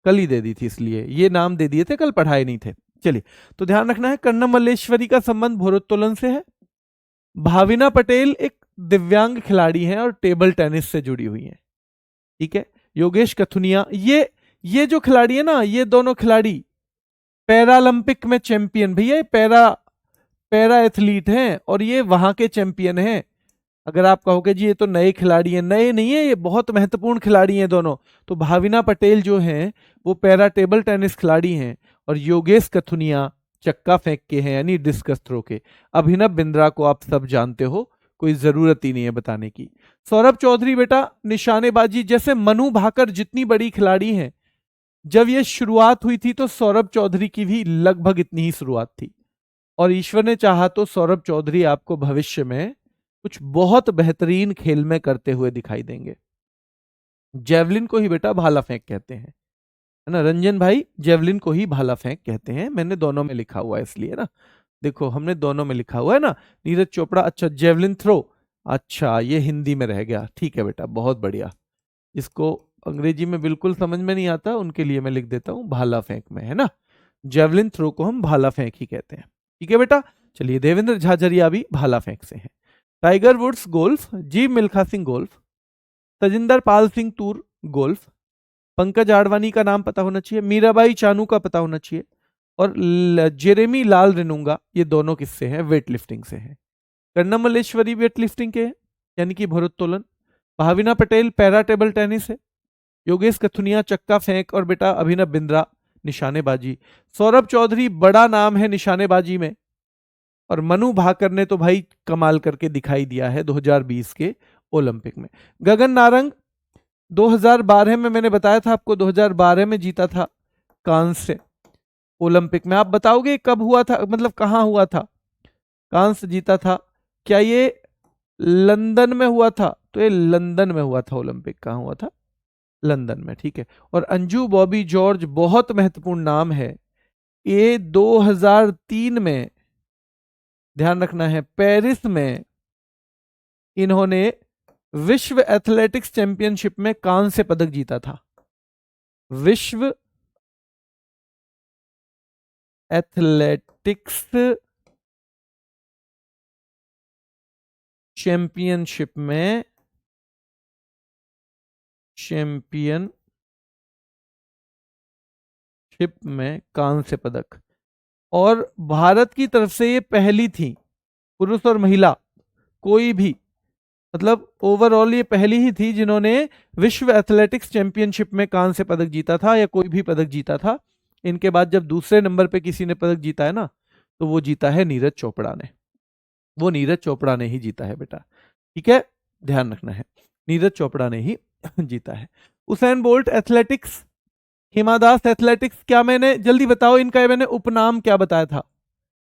कल ही दे दी थी, इसलिए ये नाम दे दिए थे, कल पढ़ाए नहीं थे। चलिए, तो ध्यान रखना है, कर्णम मल्लेश्वरी का संबंध भोरोत्तोलन से है। भाविना पटेल एक दिव्यांग खिलाड़ी हैं और टेबल टेनिस से जुड़ी हुई हैं, ठीक है। योगेश कथुनिया, ये जो खिलाड़ी है ना, ये दोनों खिलाड़ी पैरालंपिक में चैंपियन, भैया पैरा एथलीट हैं और ये वहां के चैंपियन हैं। अगर आप कहोगे जी ये तो नए खिलाड़ी हैं, नए नहीं है, ये बहुत महत्वपूर्ण खिलाड़ी हैं दोनों। तो भाविना पटेल जो हैं वो पैरा टेबल टेनिस खिलाड़ी हैं, और योगेश कथुनिया चक्का फेंक के हैं, यानी डिस्कस थ्रो के। अभिनव बिंद्रा को आप सब जानते हो, कोई जरूरत ही नहीं है बताने की। सौरभ चौधरी बेटा निशानेबाजी, जैसे मनु भाकर जितनी बड़ी खिलाड़ी हैं, जब ये शुरुआत हुई थी तो सौरभ चौधरी की भी लगभग इतनी ही शुरुआत थी, और ईश्वर ने चाहा तो सौरभ चौधरी आपको भविष्य में कुछ बहुत बेहतरीन खेल में करते हुए दिखाई देंगे। जेवलिन को ही बेटा भाला फेंक कहते हैं, है ना रंजन भाई, जेवलिन को ही भाला फेंक कहते हैं। मैंने दोनों में लिखा हुआ है इसलिए ना, देखो हमने दोनों में लिखा हुआ है ना। नीरज चोपड़ा, अच्छा जेवलिन थ्रो, अच्छा ये हिंदी में रह गया, ठीक है बेटा बहुत बढ़िया। इसको अंग्रेजी में बिल्कुल समझ में नहीं आता उनके लिए मैं लिख देता हूं भाला फेंक में, है ना। जेवलिन थ्रो को हम भाला फेंक ही कहते हैं, ठीक है बेटा। चलिए देवेंद्र झाझरिया भी भाला फेंक से हैं। टाइगर वुड्स गोल्फ, जी मिल्खा सिंह गोल्फ, तजिंदर पाल सिंह तूर गोल्फ, पंकज आडवाणी का नाम पता होना चाहिए, मीराबाई चानू का पता होना चाहिए, और जेरेमी लाल रेनुंगा, ये दोनों किससे हैं, वेट लिफ्टिंग से हैं। कर्णम मल्लेश्वरी वेट लिफ्टिंग के हैं, यानी कि भारोत्तोलन। Bhavina Patel para table tennis है। योगेश कथुनिया चक्का फेंक, और बेटा अभिनव बिंद्रा निशानेबाजी। सौरभ चौधरी बड़ा नाम है निशानेबाजी में, और मनु भाकर ने तो भाई कमाल करके दिखाई दिया है 2020 के ओलंपिक में। गगन नारंग 2012 में, मैंने बताया था आपको 2012 में जीता था कांस्य ओलंपिक में। आप बताओगे कब हुआ था, मतलब कहां हुआ था कांस्य जीता था, क्या ये लंदन में हुआ था? तो ये लंदन में हुआ था ओलंपिक, कहां हुआ था, लंदन में, ठीक है। और अंजू बॉबी जॉर्ज बहुत महत्वपूर्ण नाम है, ये 2003 में, ध्यान रखना है, पेरिस में इन्होंने विश्व एथलेटिक्स चैंपियनशिप में कांस्य पदक जीता था। विश्व एथलेटिक्स चैंपियनशिप में कांस्य पदक, और भारत की तरफ से ये पहली थी, पुरुष और महिला कोई भी, मतलब ओवरऑल ये पहली ही थी जिन्होंने विश्व एथलेटिक्स चैंपियनशिप में कांस्य पदक जीता था, या कोई भी पदक जीता था। इनके बाद जब दूसरे नंबर पे किसी ने पदक जीता है ना, तो वो जीता है नीरज चोपड़ा ने, वो नीरज चोपड़ा ने ही जीता है बेटा, ठीक है, ध्यान रखना है, नीरज चोपड़ा ने ही जीता है। Usain Bolt athletics, Hima Das athletics, क्या मैंने, जल्दी बताओ इनका मैंने उपनाम क्या बताया था?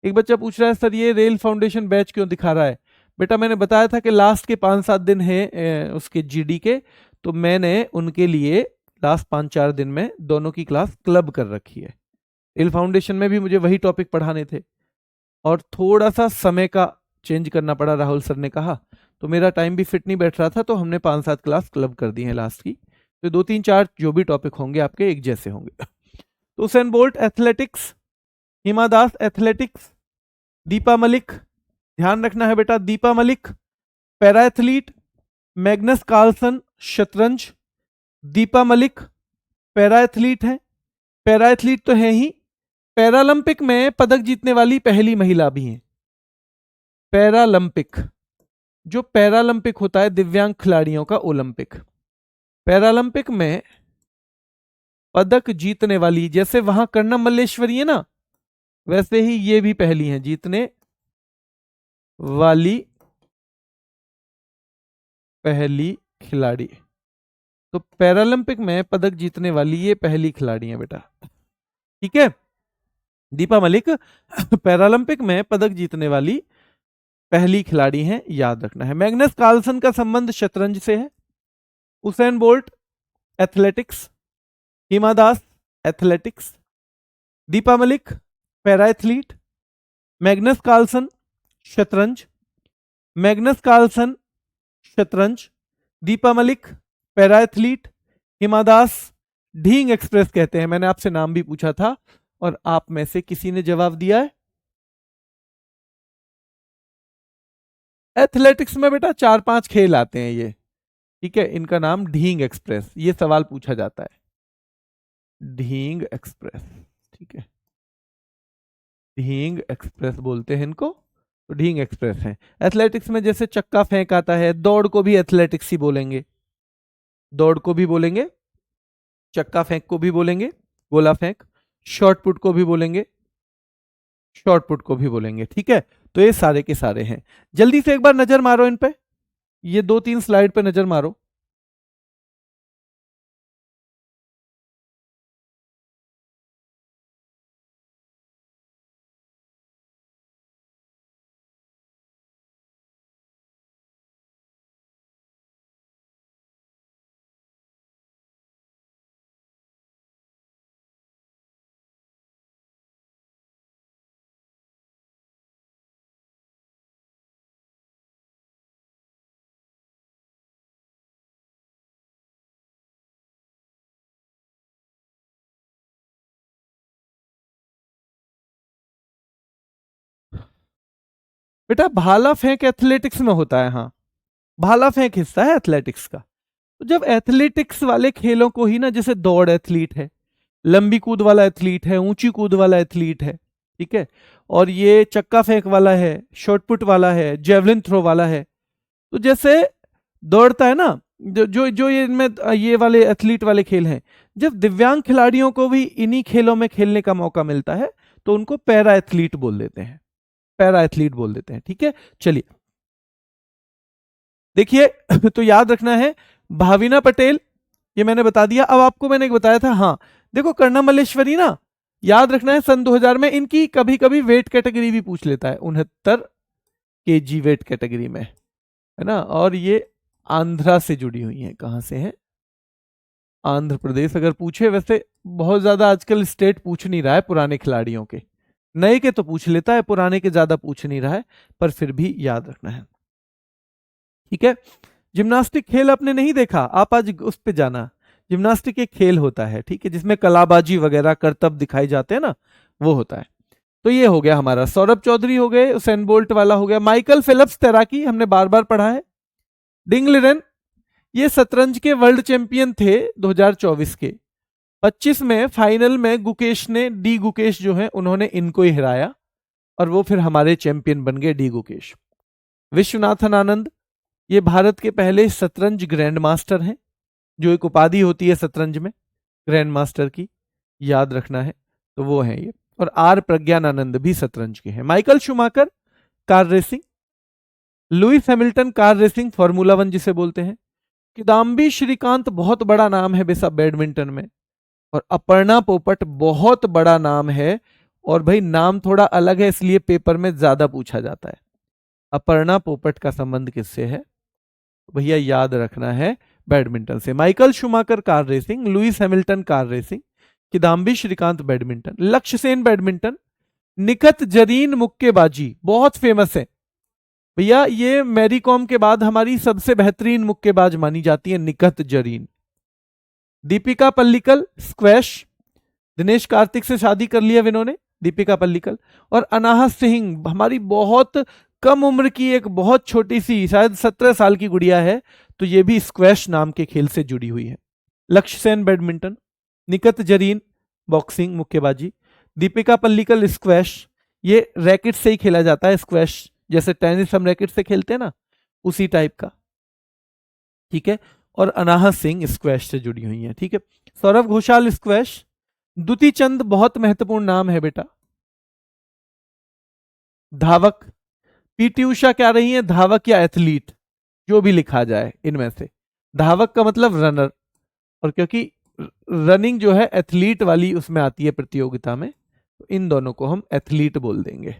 एक बच्चा पूछ रहा है सर ये रेल फाउंडेशन बैच क्यों दिखा रहा है? बेटा मैंने बताया था कि लास्ट के 5-7 दिन है उसके जीडी के, तो मैंने उनके लिए लास्ट 5-4 दिन में दोनों की क्लास क्लब कर रखी है। रेल फाउंडेशन में भी मुझे वही टॉपिक पढ़ाने थे, और थोड़ा सा समय का चेंज करना पड़ा, राहुल सर ने कहा, तो मेरा टाइम भी फिट नहीं बैठ रहा था, तो हमने 5-7 क्लास क्लब कर दी है लास्ट की, तो 2-3-4 जो भी टॉपिक होंगे आपके एक जैसे होंगे। तो Usain Bolt athletics, Hima Das athletics, Deepa Malik, ध्यान रखना है बेटा, Deepa Malik para athlete, Magnus Carlsen शतरंज, दीपा मलिक पैरा एथलीट है, पैरा एथलीट तो है ही, पैरालंपिक में पदक जीतने वाली पहली महिला भी है। पैरालंपिक, जो पैरालंपिक होता है दिव्यांग खिलाड़ियों का ओलंपिक, पैरालंपिक में पदक जीतने वाली, जैसे वहां कर्णम मल्लेश्वरी है ना, वैसे ही ये भी पहली हैं जीतने वाली पहली खिलाड़ी। तो पैरालंपिक में पदक जीतने वाली ये पहली खिलाड़ी है बेटा, ठीक है। दीपा मलिक पैरालंपिक में पदक जीतने वाली पहली खिलाड़ी हैं, याद रखना है। मैग्नस कार्लसन का संबंध शतरंज से है। Usain Bolt athletics, Hima Das athletics, Deepa Malik para athlete, Magnus Carlsen शतरंज, मैग्नस कार्लसन शतरंज, Deepa Malik para athlete, Hima Das Dhing express कहते हैं। मैंने आपसे नाम भी पूछा था और आप में से किसी ने जवाब दिया है। एथलेटिक्स में बेटा 4-5 खेल आते हैं ये, ठीक है, इनका नाम ढींग एक्सप्रेस, ये सवाल पूछा जाता है, ढींग एक्सप्रेस, ठीक है, ढींग एक्सप्रेस बोलते हैं इनको, तो ढींग एक्सप्रेस है। एथलेटिक्स में जैसे चक्का फेंक आता है, दौड़ को भी एथलेटिक्स ही बोलेंगे, दौड़ को भी बोलेंगे, चक्का फेंक को भी बोलेंगे, गोला फेंक, शॉर्ट पुट को भी बोलेंगे, शॉर्ट पुट को भी बोलेंगे, ठीक है। तो ये सारे के सारे हैं। जल्दी से एक बार नजर मारो इन पे, ये 2-3 स्लाइड पे नजर मारो। बेटा भाला फेंक एथलेटिक्स में होता है, हाँ भाला फेंक हिस्सा है एथलेटिक्स का। तो जब एथलेटिक्स वाले खेलों को ही ना, जैसे दौड़ एथलीट है, लंबी कूद वाला एथलीट है, ऊंची कूद वाला एथलीट है, ठीक है, और ये चक्का फेंक वाला है, शॉटपुट वाला है, जेवलिन थ्रो वाला है। तो जैसे दौड़ता है ना, जो जो जो ये इनमें ये वाले एथलीट वाले खेल हैं, जब दिव्यांग खिलाड़ियों को भी इन्हीं खेलों में खेलने का मौका मिलता है तो उनको पैरा एथलीट बोल देते हैं, पैरा एथलीट बोल देते हैं, ठीक है। चलिए देखिए तो याद रखना है भाविना पटेल, ये मैंने बता दिया। अब आपको मैंने एक बताया था, हाँ देखो कर्णम मल्लेश्वरी ना, याद रखना है सन 2000 में इनकी कभी कभी वेट कैटेगरी भी पूछ लेता है, 69 केजी वेट कैटेगरी में, है ना। और ये आंध्रा से जुड़ी हुई है, कहां से है, आंध्र प्रदेश अगर पूछे। वैसे बहुत ज्यादा आजकल स्टेट पूछ नहीं रहा है पुराने खिलाड़ियों के, नए के तो पूछ लेता है, पुराने के ज्यादा पूछ नहीं रहा है, पर फिर भी याद रखना है, ठीक है। जिम्नास्टिक खेल आपने नहीं देखा, आप आज उस पे जाना। जिम्नास्टिक एक खेल होता है, ठीक है, जिसमें कलाबाजी वगैरह करतब दिखाए जाते हैं ना, वो होता है। तो ये हो गया हमारा, सौरभ चौधरी हो गए, उसेन बोल्ट वाला हो गया, माइकल फिलिप्स तैराकी हमने बार बार पढ़ा है, डिंग लिरन ये शतरंज के वर्ल्ड चैंपियन थे 2024 के, 25 में फाइनल में गुकेश ने, डी गुकेश जो है उन्होंने इनको ही हराया और वो फिर हमारे चैंपियन बन गए, डी गुकेश। विश्वनाथन आनंद ये भारत के पहले शतरंज ग्रैंड मास्टर हैं, जो एक उपाधि होती है शतरंज में ग्रैंड मास्टर की, याद रखना है, तो वो है ये। और आर प्रज्ञानानंद भी शतरंज के हैं। Michael Schumacher car racing, Lewis Hamilton car racing formula 1 जिसे बोलते हैं, किदाम्बी श्रीकांत बहुत बड़ा नाम है बेसा बैडमिंटन में, और अपर्णा पोपट बहुत बड़ा नाम है, और भाई नाम थोड़ा अलग है इसलिए पेपर में ज्यादा पूछा जाता है। अपर्णा पोपट का संबंध किससे है भैया, याद रखना है बैडमिंटन से। Michael Schumacher car racing, Lewis Hamilton car racing, Kidambi Srikanth badminton, Lakshya Sen badminton, Nikhat Zareen मुक्केबाजी बहुत फेमस है भैया, ये मैरी कॉम के बाद हमारी सबसे बेहतरीन मुक्केबाज मानी जाती है निखत जरीन। दीपिका पल्लिकल स्क्वैश, दिनेश कार्तिक से शादी कर लिया इन्होंने, दीपिका पल्लिकल। और अनाहत सिंह हमारी बहुत कम उम्र की एक बहुत छोटी सी, शायद 17 साल की गुड़िया है, तो ये भी स्क्वैश नाम के खेल से जुड़ी हुई है। लक्ष्य सेन बैडमिंटन, निखत जरीन बॉक्सिंग मुक्केबाजी, दीपिका पल्लिकल स्क्वैश, ये रैकेट से ही खेला जाता है स्क्वैश, जैसे टेनिस हम रैकेट से खेलते हैं ना, उसी टाइप का, ठीक है। और अनाहत सिंह स्क्वैश से जुड़ी हुई है, ठीक है। सौरभ घोषाल स्क्वैश, दुती चंद बहुत महत्वपूर्ण नाम है बेटा, धावक, पीटी उषा क्या रही है, धावक या एथलीट, जो भी लिखा जाए इनमें से, धावक का मतलब रनर, और क्योंकि रनिंग जो है एथलीट वाली उसमें आती है प्रतियोगिता में, तो इन दोनों को हम एथलीट बोल देंगे।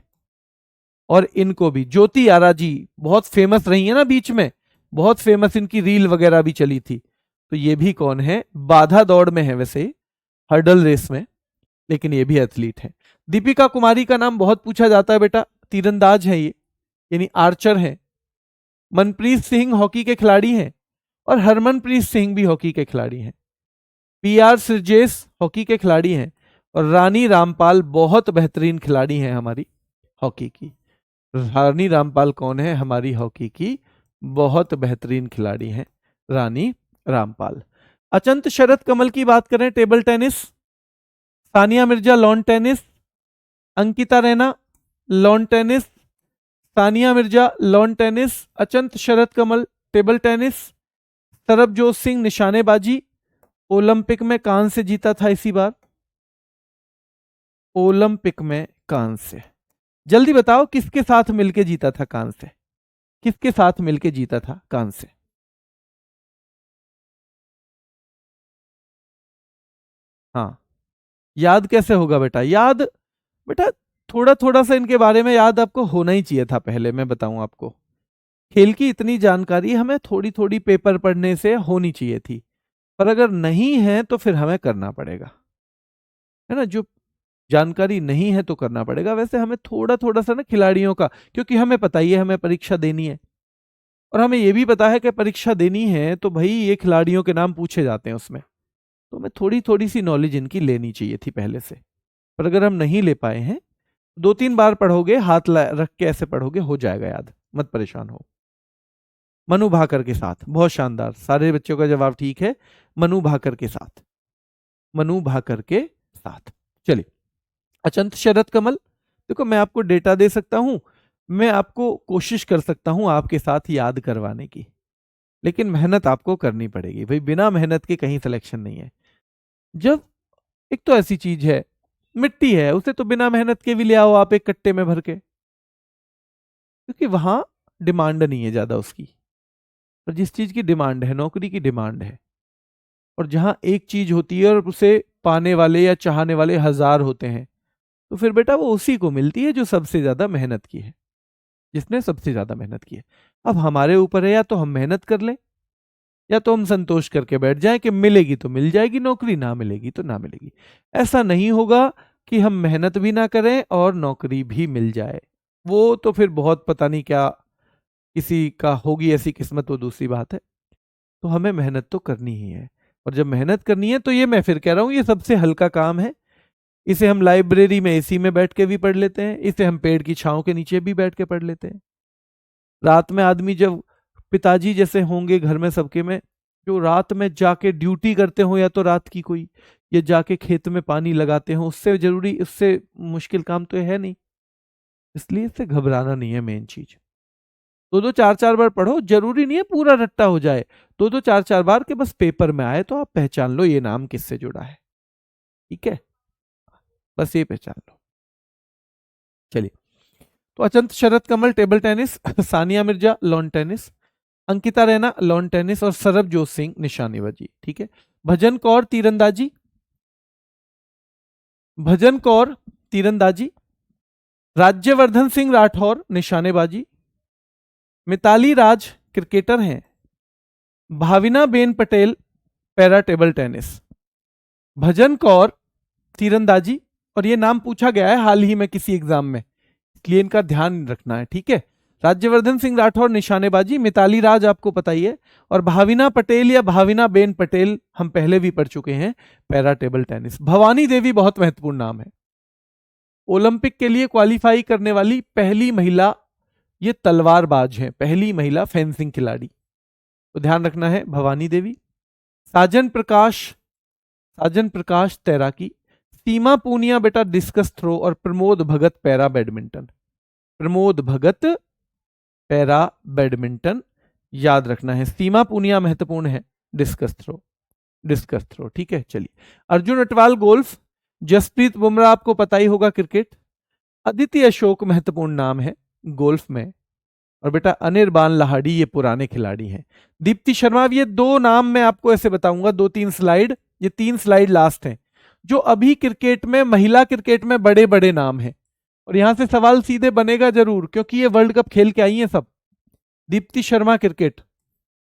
और इनको भी, ज्योति आरा जी बहुत फेमस रही है ना बीच में, बहुत फेमस, इनकी रील वगैरह भी चली थी, तो ये भी कौन है, बाधा दौड़ में है वैसे, हर्डल रेस में, लेकिन ये भी एथलीट है। दीपिका कुमारी का नाम बहुत पूछा जाता है बेटा, तीरंदाज है ये, यानी आर्चर है। मनप्रीत सिंह हॉकी के खिलाड़ी हैं, और हरमनप्रीत सिंह भी हॉकी के खिलाड़ी हैं। पीआर सिरजेस हॉकी के खिलाड़ी हैं, और रानी रामपाल बहुत बेहतरीन खिलाड़ी हैं हमारी हॉकी की। रानी रामपाल कौन है, हमारी हॉकी की बहुत बेहतरीन खिलाड़ी हैं रानी रामपाल। अचंत शरद कमल की बात करें, table tennis, Sania Mirza lawn tennis, Ankita Raina lawn tennis, Sania Mirza lawn tennis, Achanta Sharath Kamal table tennis, Sarabjot Singh निशानेबाजी, ओलंपिक में कांस्य जीता था इसी बार, ओलंपिक में कांस्य। जल्दी बताओ किसके साथ मिलके जीता था कांस्य, किसके साथ मिलके जीता था कांस्य। हाँ याद कैसे होगा बेटा, याद बेटा थोड़ा थोड़ा सा इनके बारे में याद आपको होना ही चाहिए था पहले, मैं बताऊं आपको, खेल की इतनी जानकारी हमें थोड़ी थोड़ी पेपर पढ़ने से होनी चाहिए थी, पर अगर नहीं है तो फिर हमें करना पड़ेगा, है ना, जो जानकारी नहीं है तो करना पड़ेगा। वैसे हमें थोड़ा थोड़ा सा ना खिलाड़ियों का, क्योंकि हमें पता ही है हमें परीक्षा देनी है, और हमें यह भी पता है कि परीक्षा देनी है तो भाई ये खिलाड़ियों के नाम पूछे जाते हैं उसमें, तो हमें थोड़ी थोड़ी सी नॉलेज इनकी लेनी चाहिए थी पहले से, पर अगर हम नहीं ले पाए हैं 2-3 बार पढ़ोगे, हाथ रख के ऐसे पढ़ोगे, हो जाएगा याद, मत परेशान हो। मनु भाकर के साथ, बहुत शानदार, सारे बच्चों का जवाब ठीक है, मनु भाकर के साथ, मनु भाकर के साथ। चलिए, अचंत शरद कमल, देखो मैं आपको डेटा दे सकता हूं, मैं आपको कोशिश कर सकता हूं आपके साथ याद करवाने की, लेकिन मेहनत आपको करनी पड़ेगी भाई, बिना मेहनत के कहीं सिलेक्शन नहीं है। जब एक तो ऐसी चीज है, मिट्टी है, उसे तो बिना मेहनत के भी ले आओ आप एक कट्टे में भर के, क्योंकि वहां डिमांड नहीं है ज्यादा उसकी। और जिस चीज की डिमांड है, नौकरी की डिमांड है, और जहां एक चीज होती है और उसे पाने वाले या चाहने वाले हजार होते हैं, तो फिर बेटा वो उसी को मिलती है जो सबसे ज्यादा मेहनत की है, जिसने सबसे ज्यादा मेहनत की है। अब हमारे ऊपर है, या तो हम मेहनत कर लें, या तो हम संतोष करके बैठ जाएं कि मिलेगी तो मिल जाएगी नौकरी, ना मिलेगी तो ना मिलेगी। ऐसा नहीं होगा कि हम मेहनत भी ना करें और नौकरी भी मिल जाए, वो तो फिर बहुत पता नहीं क्या किसी का होगी ऐसी किस्मत, वो दूसरी बात है। तो हमें मेहनत तो करनी ही है, और जब मेहनत करनी है तो ये मैं फिर कह रहा हूं, ये सबसे हल्का काम है। इसे हम लाइब्रेरी में एसी में बैठ के भी पढ़ लेते हैं, इसे हम पेड़ की छांव के नीचे भी बैठ के पढ़ लेते हैं। रात में आदमी जब, पिताजी जैसे होंगे घर में सबके में, जो रात में जाके ड्यूटी करते हो, या तो रात की कोई, या जाके खेत में पानी लगाते हो, उससे जरूरी, उससे मुश्किल काम तो है नहीं, इसलिए इससे घबराना नहीं है। मेन चीज 2-2 4-4 बार पढ़ो, जरूरी नहीं है पूरा रट्टा हो जाए, 2-2 4-4 बार के बस पेपर में आए तो आप पहचान लो ये नाम किससे जुड़ा है, ठीक है, बस ये पहचान लो। चलिए, तो Achanta Sharath Kamal table tennis, Sania Mirza lawn tennis, Ankita Raina lawn tennis, और सरबजोत सिंह निशानेबाजी, ठीक है। भजन कौर तीरंदाजी, भजन कौर तीरंदाजी, राज्यवर्धन सिंह राठौर निशानेबाजी, मिताली राज क्रिकेटर हैं, Bhavina Ben Patel para table tennis, Bhajan Kaur तीरंदाजी, और ये नाम पूछा गया है हाल ही में किसी एग्जाम में, इसलिए इनका ध्यान रखना है, ठीक है। राज्यवर्धन सिंह राठौर निशानेबाजी, मिताली राज आपको पता ही है, और भाविना पटेल या भाविना बेन पटेल हम पहले भी पढ़ चुके हैं, para table tennis. Bhavani Devi बहुत महत्वपूर्ण नाम है, ओलंपिक के लिए क्वालिफाई करने वाली पहली महिला, ये तलवारबाज है, पहली महिला फेंसिंग खिलाड़ी, तो ध्यान रखना है भवानी देवी। साजन प्रकाश तैराकी, सीमा पूनिया बेटा डिस्कस थ्रो, और Pramod Bhagat para badminton, Pramod Bhagat para badminton याद रखना है। सीमा पूनिया महत्वपूर्ण है, डिस्कस थ्रो, ठीक है। चलिए, अर्जुन अटवाल गोल्फ, जसप्रीत बुमराह आपको पता ही होगा क्रिकेट, अदिति अशोक महत्वपूर्ण नाम है गोल्फ में, और बेटा अनिर्बान लाहाड़ी ये पुराने खिलाड़ी हैं। दीप्ति शर्मा, ये 2 नाम मैं आपको ऐसे बताऊंगा, 2-3 स्लाइड, ये 3 स्लाइड लास्ट हैं, जो अभी क्रिकेट में, महिला क्रिकेट में बड़े बड़े नाम हैं, और यहां से सवाल सीधे बनेगा जरूर, क्योंकि ये वर्ल्ड कप खेल के आई हैं सब। Deepti Sharma cricket,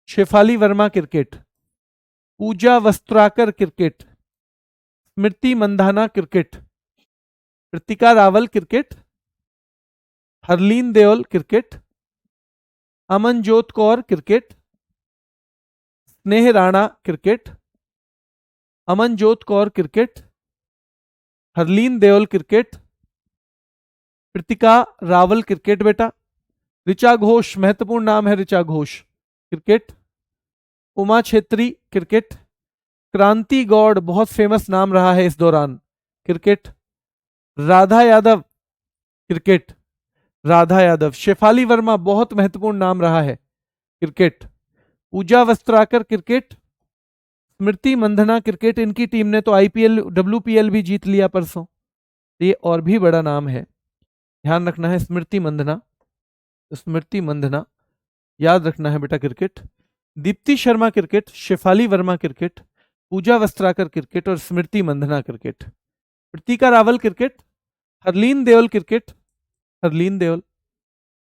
Shafali Verma cricket, Pooja Vastrakar cricket, Smriti Mandhana cricket, Kritika Rawal cricket, Harleen Deol cricket, Amanjot Kaur cricket, Sneh Rana cricket, Amanjot Kaur cricket, Harleen Deol cricket, Kritika Rawal cricket बेटा, ऋचा घोष महत्वपूर्ण नाम है, ऋचा घोष क्रिकेट, उमा छेत्री क्रिकेट, क्रांति गौड़ बहुत फेमस नाम रहा है इस दौरान क्रिकेट, राधा यादव क्रिकेट, राधा यादव, शेफाली वर्मा बहुत महत्वपूर्ण नाम रहा है क्रिकेट, पूजा वस्त्राकर क्रिकेट, स्मृति मंधना क्रिकेट, इनकी टीम ने तो आईपीएल WPL भी जीत लिया परसों, ये और भी बड़ा नाम है, ध्यान रखना है। स्मृति मंधना याद रखना है बेटा cricket, Deepti Sharma cricket, Shafali Verma cricket, Pooja Vastrakar cricket, और Smriti Mandhana cricket, Kritika Rawal cricket, Harleen Deol cricket,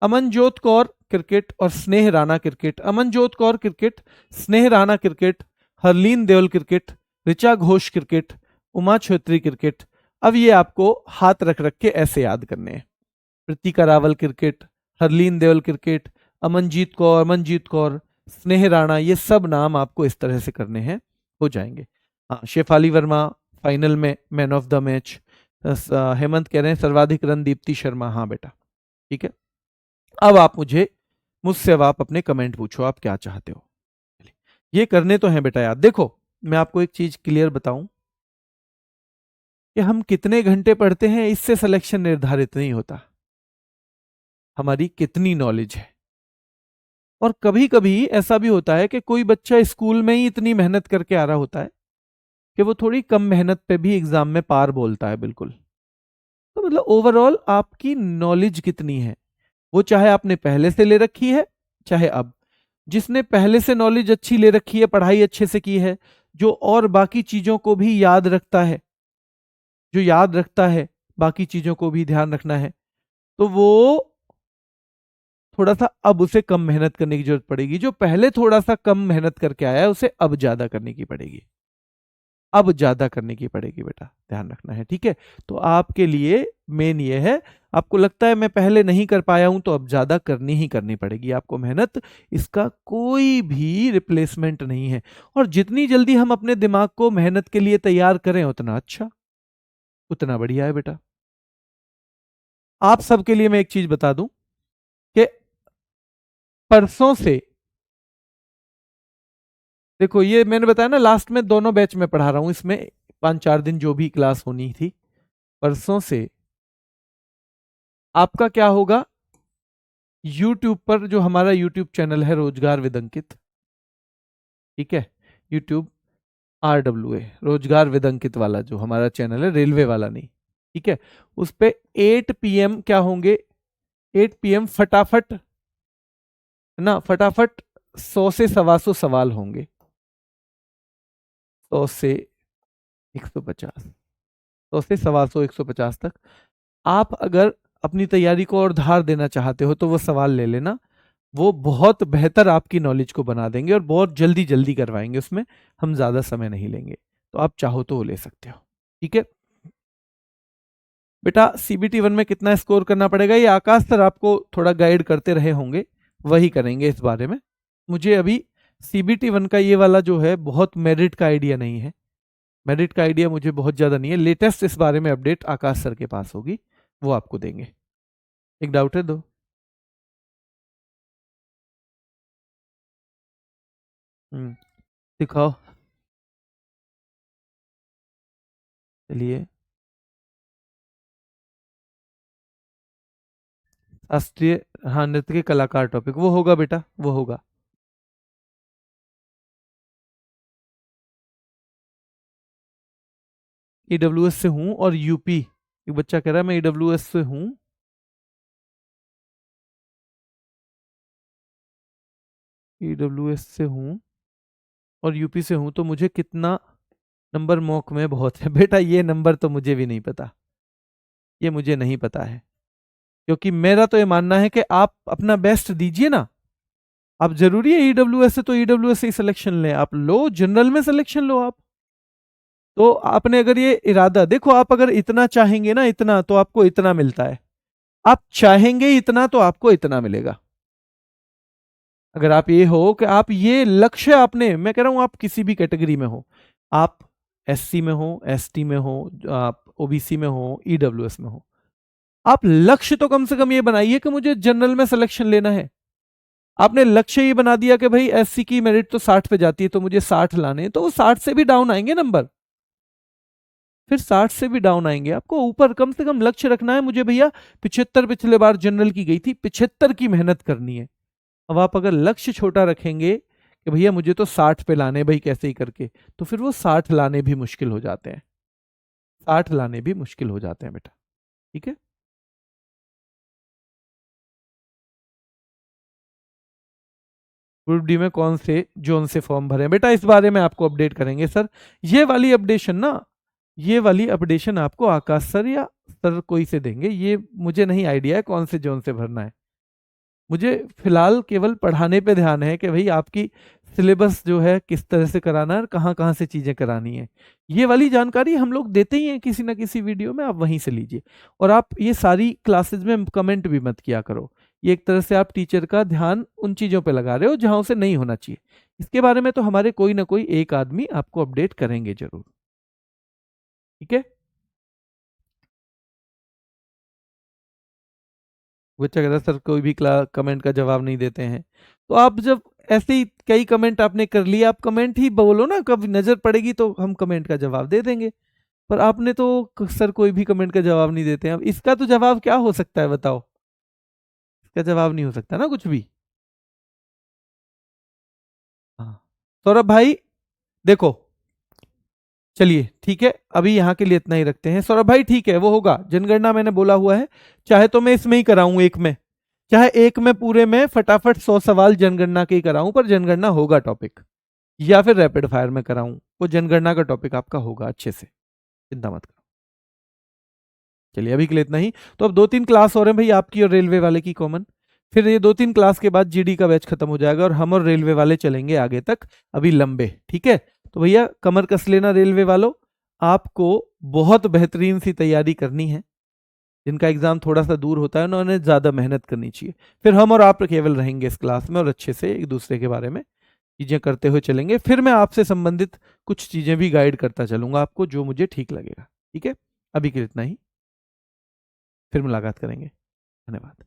Amanjot Kaur cricket, और Sneh Rana cricket, Amanjot Kaur cricket, Sneh Rana cricket, Harleen Deol cricket, Richa Ghosh cricket, Uma Chhetri cricket. अब ये आपको हाथ रख रख के ऐसे याद करने हैं, कृतिका रावल क्रिकेट, हरलीन देओल क्रिकेट, अमनजीत कौर, स्नेह राणा, ये सब नाम आपको इस तरह से करने हैं, हो जाएंगे। हाँ, शेफाली वर्मा फाइनल में man of the match, Hemant कह रहे हैं सर्वाधिक रन दीप्ति शर्मा। हाँ बेटा ठीक है। अब आप मुझसे अब आप अपने कमेंट पूछो, आप क्या चाहते हो। ये करने तो हैं बेटा याद। देखो मैं आपको एक चीज क्लियर बताऊं कि हम कितने घंटे पढ़ते हैं इससे सिलेक्शन निर्धारित नहीं होता, हमारी कितनी नॉलेज है। और कभी कभी ऐसा भी होता है कि कोई बच्चा स्कूल में ही इतनी मेहनत करके आ रहा होता है कि वो थोड़ी कम मेहनत पे भी एग्जाम में पार बोलता है बिल्कुल। तो मतलब ओवरऑल आपकी नॉलेज कितनी है, वो चाहे आपने पहले से ले रखी है चाहे अब। जिसने पहले से नॉलेज अच्छी ले रखी है, पढ़ाई अच्छे से की है, जो और बाकी चीजों को भी याद रखता है, जो याद रखता है बाकी चीजों को भी ध्यान रखना है, तो वो थोड़ा सा अब उसे कम मेहनत करने की जरूरत पड़ेगी। जो पहले थोड़ा सा कम मेहनत करके आया है उसे अब ज्यादा करने की पड़ेगी, अब ज्यादा करने की पड़ेगी बेटा, ध्यान रखना है ठीक है। तो आपके लिए मेन ये है, आपको लगता है मैं पहले नहीं कर पाया हूं तो अब ज्यादा करनी ही करनी पड़ेगी आपको मेहनत, इसका कोई भी रिप्लेसमेंट नहीं है। और जितनी जल्दी हम अपने दिमाग को मेहनत के लिए तैयार करें उतना अच्छा, उतना बढ़िया है बेटा। आप सबके लिए मैं एक चीज बता दूं कि परसों से, देखो ये मैंने बताया ना लास्ट में दोनों बैच में पढ़ा रहा हूं, इसमें 5-4 दिन जो भी क्लास होनी थी, परसों से आपका क्या होगा, YouTube पर जो हमारा YouTube चैनल है रोजगार विद अंकित, ठीक है, YouTube RWA रोजगार विद अंकित वाला जो हमारा चैनल है, रेलवे वाला नहीं, ठीक है, उस पे 8 PM क्या होंगे, 8 PM फटाफट ना, फटाफट 100 से 125 सवाल होंगे, 100 से 150, 100 से 125 150 तक। आप अगर अपनी तैयारी को और धार देना चाहते हो तो वो सवाल ले लेना, वो बहुत बेहतर आपकी नॉलेज को बना देंगे और बहुत जल्दी जल्दी करवाएंगे, उसमें हम ज्यादा समय नहीं लेंगे। तो आप चाहो तो वो ले सकते हो, ठीक है बेटा। CBT 1 में कितना स्कोर करना पड़ेगा ये आकाश सर आपको थोड़ा गाइड करते रहे होंगे, वही करेंगे इस बारे में। मुझे अभी CBT 1 का ये वाला जो है बहुत मेरिट का आइडिया नहीं है, मेरिट का आइडिया मुझे बहुत ज़्यादा नहीं है। लेटेस्ट इस बारे में अपडेट आकाश सर के पास होगी, वो आपको देंगे। एक डाउट है दो? दिखाओ, चलिए। शास्त्रीय, हाँ नृत्य के कलाकार टॉपिक वो होगा बेटा, वो होगा। AWS से हूँ और यूपी, एक बच्चा कह रहा है मैं AWS से हूँ, AWS से हूँ और यूपी से हूँ, तो मुझे कितना नंबर मॉक में बहुत है? बेटा ये नंबर तो मुझे भी नहीं पता, ये मुझे नहीं पता है, क्योंकि मेरा तो ये मानना है कि आप अपना बेस्ट दीजिए ना। आप जरूरी है EWS से तो EWS से ही सिलेक्शन लें, आप लो जनरल में सिलेक्शन लो आप। तो आपने अगर ये इरादा, देखो आप अगर इतना चाहेंगे ना इतना, तो आपको इतना मिलता है, आप चाहेंगे इतना तो आपको इतना मिलेगा। अगर आप ये हो कि आप ये लक्ष्य आपने, मैं कह रहा हूं आप किसी भी कैटेगरी में हो, आप SC में हो, ST में हो, आप OBC में हो, EWS में हो, आप लक्ष्य तो कम से कम ये बनाइए कि मुझे जनरल में सिलेक्शन लेना है। आपने लक्ष्य ये बना दिया कि भाई SC की मेरिट तो 60 पे जाती है तो मुझे 60 लाने हैं, तो वो 60 से भी डाउन आएंगे नंबर, फिर 60 से भी डाउन आएंगे। आपको ऊपर कम से कम लक्ष्य रखना है, मुझे भैया 75 पिछले बार जनरल की गई थी, 75 की मेहनत करनी है। अब आप अगर लक्ष्य छोटा रखेंगे कि भैया मुझे तो 60 पे लाने भाई कैसे ही करके, तो फिर वो 60 लाने भी मुश्किल हो जाते हैं, 60 लाने भी मुश्किल हो जाते हैं बेटा, ठीक है। ग्रुप डी में कौन से जोन से फॉर्म भरे बेटा, इस बारे में आपको अपडेट करेंगे सर। ये वाली अपडेशन ना, ये वाली अपडेशन आपको आकाश सर या सर कोई से देंगे, ये मुझे नहीं आइडिया है कौन से जोन से भरना है। मुझे फिलहाल केवल पढ़ाने पे ध्यान है कि भाई आपकी सिलेबस जो है किस तरह से कराना है और कहाँ कहाँ से चीज़ें करानी है। ये वाली जानकारी हम लोग देते ही हैं किसी ना किसी वीडियो में, आप वहीं से लीजिए। और आप ये सारी क्लासेस में कमेंट भी मत किया करो, ये एक तरह से आप टीचर का ध्यान उन चीज़ों पे लगा रहे हो जहाँ उसे नहीं होना चाहिए। इसके बारे में तो हमारे कोई ना कोई एक आदमी आपको अपडेट करेंगे जरूर, ठीक है। बच्चा कह रहा है सर कोई भी कमेंट का जवाब नहीं देते हैं। तो आप जब ऐसे ही कई कमेंट आपने कर लिए, आप कमेंट ही बोलो ना, कब नजर पड़ेगी तो हम कमेंट का जवाब दे देंगे। पर आपने तो सर कोई भी कमेंट का जवाब नहीं देते हैं। अब इसका तो जवाब क्या हो सकता है बताओ? इसका जवाब नहीं हो सकता ना कुछ भी। हाँ सौरभ भाई देखो, चलिए ठीक है, अभी यहाँ के लिए इतना ही रखते हैं। सौरभ भाई ठीक है, वो होगा, जनगणना मैंने बोला हुआ है। चाहे तो मैं इसमें ही कराऊं एक में, चाहे एक में पूरे में फटाफट 100 सवाल जनगणना के ही कराऊं, पर जनगणना होगा टॉपिक, या फिर रैपिड फायर में कराऊं, वो जनगणना का टॉपिक आपका होगा अच्छे से, चिंता मत करो। चलिए अभी के लिए इतना ही। तो अब 2-3 क्लास और हैं भाई आपकी और रेलवे वाले की कॉमन, फिर ये 2-3 क्लास के बाद जीडी का बैच खत्म हो जाएगा और हम और रेलवे वाले चलेंगे आगे तक, अभी लंबे, ठीक है। तो भैया कमर कस लेना रेलवे वालों, आपको बहुत बेहतरीन सी तैयारी करनी है। जिनका एग्जाम थोड़ा सा दूर होता है उन्होंने ज्यादा मेहनत करनी चाहिए। फिर हम और आप केवल रहेंगे इस क्लास में और अच्छे से एक दूसरे के बारे में चीजें करते हुए चलेंगे। फिर मैं आपसे संबंधित कुछ चीजें भी गाइड करता चलूंगा आपको, जो मुझे ठीक लगेगा, ठीक है। अभी के लिए इतना ही, फिर मुलाकात करेंगे, धन्यवाद।